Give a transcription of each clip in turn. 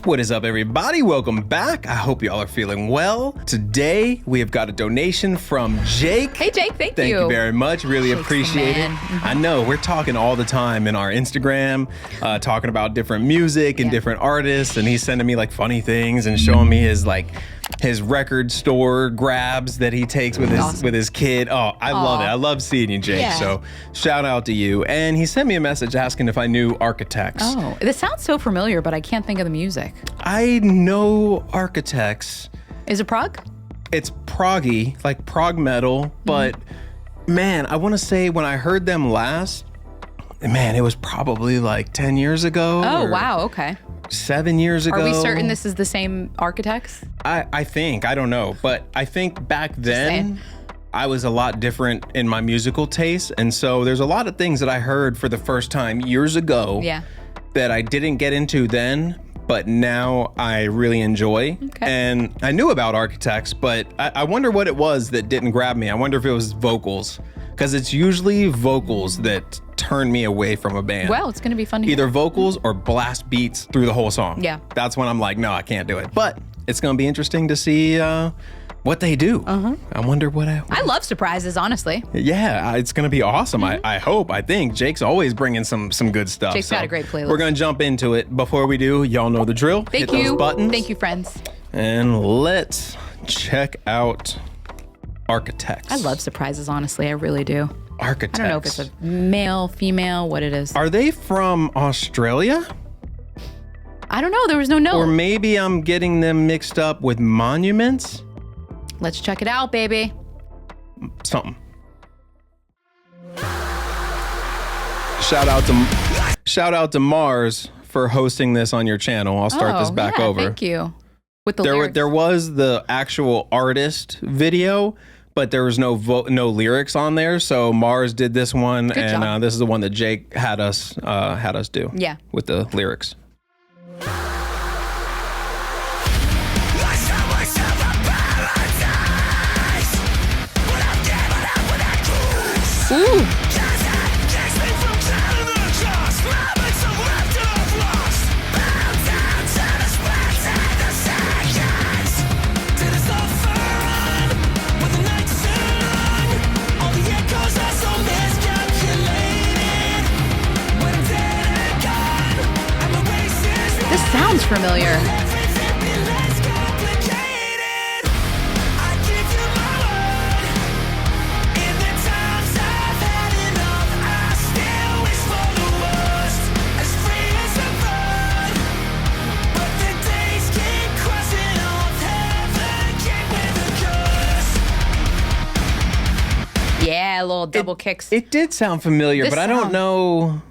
What is up, everybody? Welcome back. I hope y'all are feeling well. Today, we have got a donation from Jake. Hey, Jake, thank you. Thank you very much. Really Jake's appreciate it. I know, we're talking all the time in our Instagram, talking about different music and different artists, and he's sending me like funny things and showing me his record store grabs that he takes with his kid. Oh, I love it. I love seeing you, Jake. Yeah. So shout out to you. And he sent me a message asking if I knew Architects. Oh, this sounds so familiar, but I can't think of the music. I know Architects. Is it prog? It's proggy, like prog metal, but man, I want to say when I heard them last, man, it was probably like 10 years ago. Oh, wow. Okay. 7 years ago. Are we certain this is the same Architects? I think, I don't know, but I think back then I was a lot different in my musical taste. And so there's a lot of things that I heard for the first time years ago that I didn't get into then, but now I really enjoy. Okay. And I knew about Architects, but I wonder what it was that didn't grab me. I wonder if it was vocals, because it's usually vocals that turn me away from a band. Well, it's going to be fun to Either hear. vocals or blast beats through the whole song. Yeah. That's when I'm like, no, I can't do it. But it's going to be interesting to see what they do. I wonder what I love surprises, honestly. Yeah, it's going to be awesome. I hope, I think. Jake's always bringing some good stuff. Jake's got a great playlist. We're going to jump into it. Before we do, y'all know the drill. Thank Hit you. those buttons. Thank you, friends. And let's check out Architects. I love surprises, honestly. I really do. Architects. I don't know if it's a male, female, what it is. Are they from Australia? I don't know. There was no note. Or maybe I'm getting them mixed up with Monuments? Let's check it out, baby. Something. Shout out to Mars for hosting this on your channel. I'll start this back over. Thank you. With the lyrics. There was the actual artist video, but there was no lyrics on there. So Mars did this one, Good job. and this is the one that Jake had us do. Yeah. With the lyrics. Ooh. This sounds familiar. Yeah, a little double kicks. It did sound familiar, This but I don't sound- know.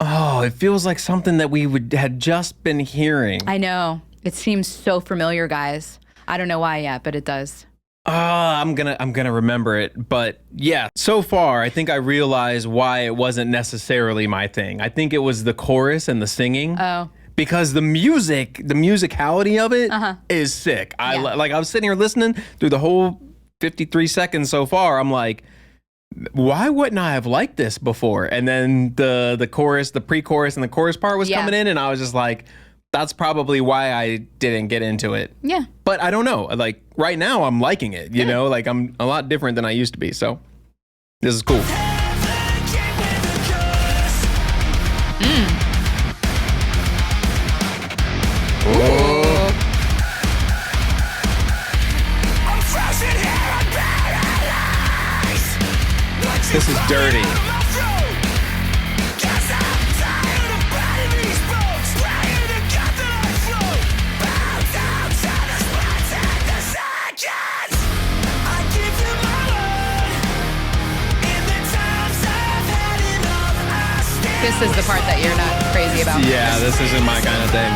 Oh, it feels like something that we had just been hearing. I know. It seems so familiar, guys. I don't know why yet, but it does. I'm gonna remember it. But yeah, so far I think I realized why it wasn't necessarily my thing. I think it was the chorus and the singing. Oh. Because the musicality of it is sick. I was sitting here listening through the whole 53 seconds so far. I'm like, why wouldn't I have liked this before? And then the chorus, the pre-chorus and the chorus part was coming in, and I was just like, that's probably why I didn't get into it. Yeah. But I don't know. Like right now I'm liking it, you know, like I'm a lot different than I used to be. So this is cool. This is dirty. This is the part that you're not crazy about. Yeah, this isn't my kind of thing.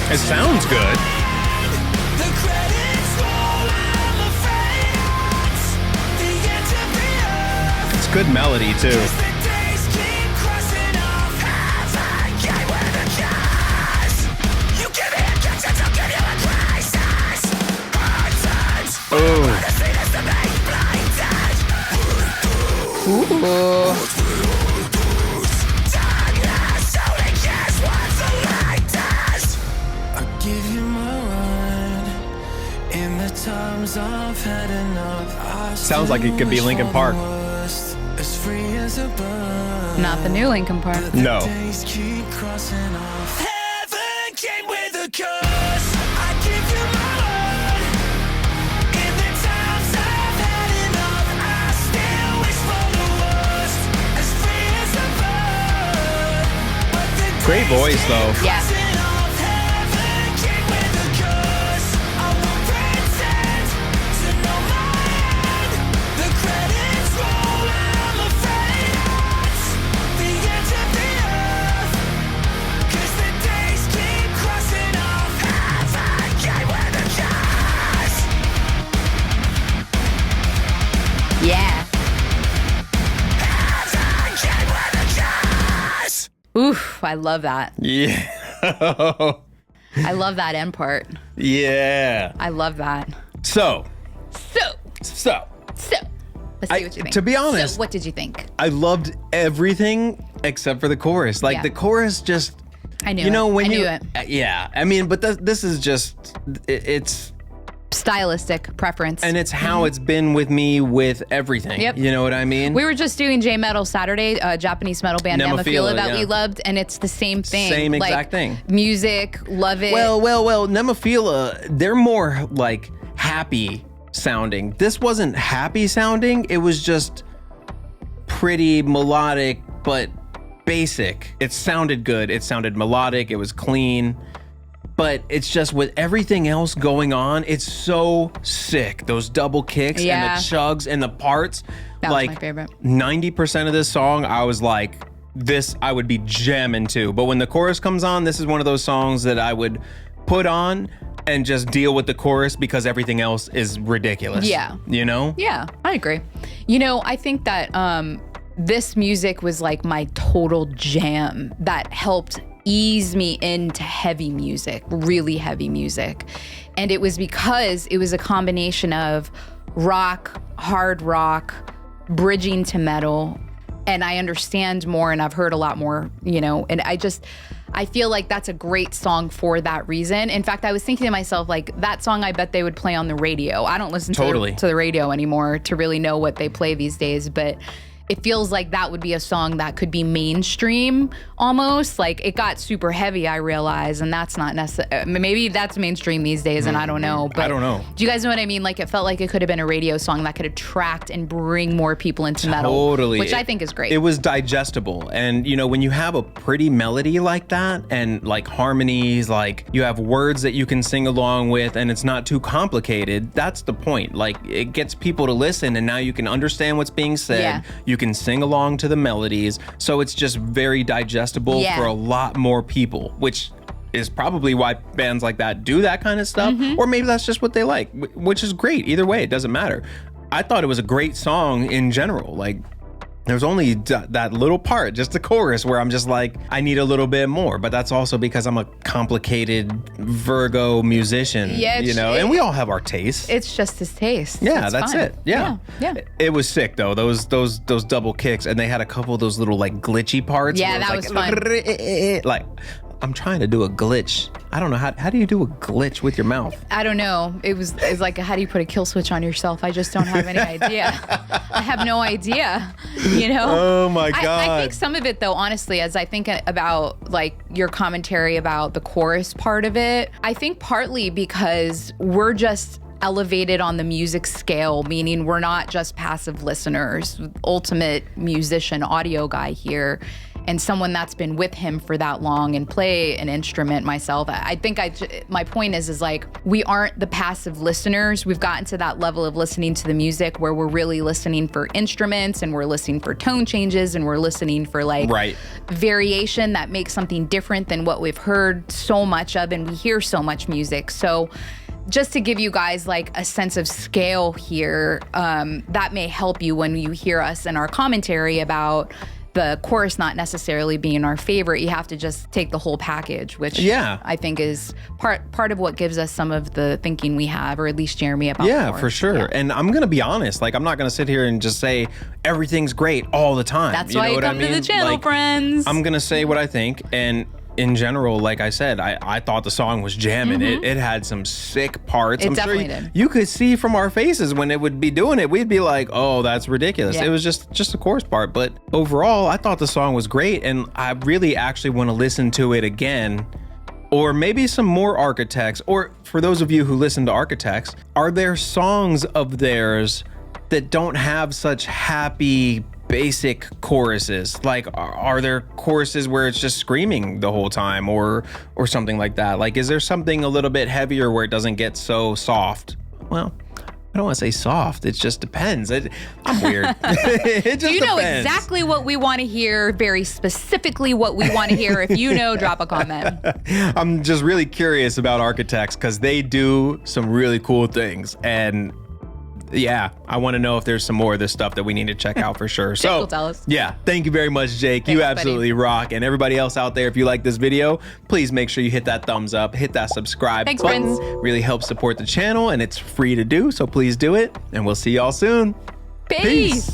It sounds good. It's good melody too. Oh. Sounds like it could be Linkin Park. Not the new Linkin Park. No. Great voice, though. Yeah. Yeah. Oof, I love that. Yeah. I love that end part. Yeah. I love that. So. Let's see what you think. To be honest, so what did you think? I loved everything except for the chorus. Like, Yeah. the chorus just, I knew you know, it. when I you, knew it. Yeah. I mean, but this is just, it's, Stylistic preference. and it's how it's been with me with everything. Yep. You know what I mean? We were just doing J Metal Saturday, Japanese metal band Nemophila, that yeah. we loved, and it's the same thing. Same like, exact thing. Music, love it. Well, Nemophila, they're more like happy sounding. This wasn't happy sounding. It was just pretty melodic, but basic. It sounded good. It sounded melodic. It was clean. But it's just with everything else going on, it's so sick. Those double kicks and the chugs and the parts. That like, was my favorite. 90% of this song, I was like, this I would be jamming to. But when the chorus comes on, this is one of those songs that I would put on and just deal with the chorus because everything else is ridiculous. Yeah. You know? Yeah, I agree. You know, I think that this music was like my total jam that helped ease me into heavy music, really heavy music. And it was because it was a combination of rock, hard rock, bridging to metal. And I understand more and I've heard a lot more, you know, and I feel like that's a great song for that reason. In fact, I was thinking to myself, like, that song, I bet they would play on the radio. I don't listen to the radio anymore to really know what they play these days, but it feels like that would be a song that could be mainstream almost. Like, it got super heavy, I realize, and that's not necessary. Maybe that's mainstream these days, and I don't know. But I don't know. Do you guys know what I mean? Like, it felt like it could have been a radio song that could attract and bring more people into metal. Totally. Which I think is great. It was digestible. And, you know, when you have a pretty melody like that and like harmonies, like you have words that you can sing along with and it's not too complicated, that's the point. Like, it gets people to listen and now you can understand what's being said. Yeah. You can sing along to the melodies. So it's just very digestible for a lot more people, which is probably why bands like that do that kind of stuff. Or maybe that's just what they like, which is great. Either way, it doesn't matter. I thought it was a great song in general. Like, there's only that little part, just the chorus, where I'm just like, I need a little bit more. But that's also because I'm a complicated Virgo musician, you know, and we all have our tastes. It's just his taste. Yeah, It's that's fine. it. Yeah. It was sick though. Those double kicks, and they had a couple of those little like glitchy parts. Yeah, that was fun. Like, I'm trying to do a glitch. I don't know how do you do a glitch with your mouth? I don't know. It's like, how do you put a kill switch on yourself? I just don't have any idea. I have no idea, you know? Oh my God. I think some of it though, honestly, as I think about like your commentary about the chorus part of it, I think partly because we're just elevated on the music scale, meaning we're not just passive listeners, ultimate musician, audio guy here, and someone that's been with him for that long and play an instrument myself. I think my point is like, we aren't the passive listeners. We've gotten to that level of listening to the music where we're really listening for instruments and we're listening for tone changes and we're listening for like variation that makes something different than what we've heard so much of, and we hear so much music. So just to give you guys like a sense of scale here, that may help you when you hear us in our commentary about the chorus not necessarily being our favorite. You have to just take the whole package, which I think is part of what gives us some of the thinking we have, or at least Jeremy about more. For sure. Yeah. And I'm gonna be honest, like, I'm not gonna sit here and just say everything's great all the time. That's you why know you what come I mean? to the channel, like, friends. I'm gonna say what I think, and in general, like I said, I thought the song was jamming. It had some sick parts. It I'm definitely sure did. you could see from our faces when it would be doing it, we'd be like, oh, that's ridiculous. Yeah. It was just the chorus part. But overall, I thought the song was great, and I really actually want to listen to it again. Or maybe some more Architects. Or for those of you who listen to Architects, are there songs of theirs that don't have such happy basic choruses? Like, are there choruses where it's just screaming the whole time, or something like that? Like, is there something a little bit heavier where it doesn't get so soft? Well, I don't want to say soft. It just depends. I'm weird. It just You know depends. exactly what we want to hear, very specifically what we want to hear. If you know, drop a comment. I'm just really curious about Architects because they do some really cool things. And yeah, I want to know if there's some more of this stuff that we need to check out for sure. Jake So will tell us. yeah, thank you very much, Jake. You Thanks, absolutely rock. And everybody else out there, if you like this video, please make sure you hit that thumbs up, hit that subscribe Thanks, button. friends. Really helps support the channel, and it's free to do. So please do it. And we'll see y'all soon. Peace.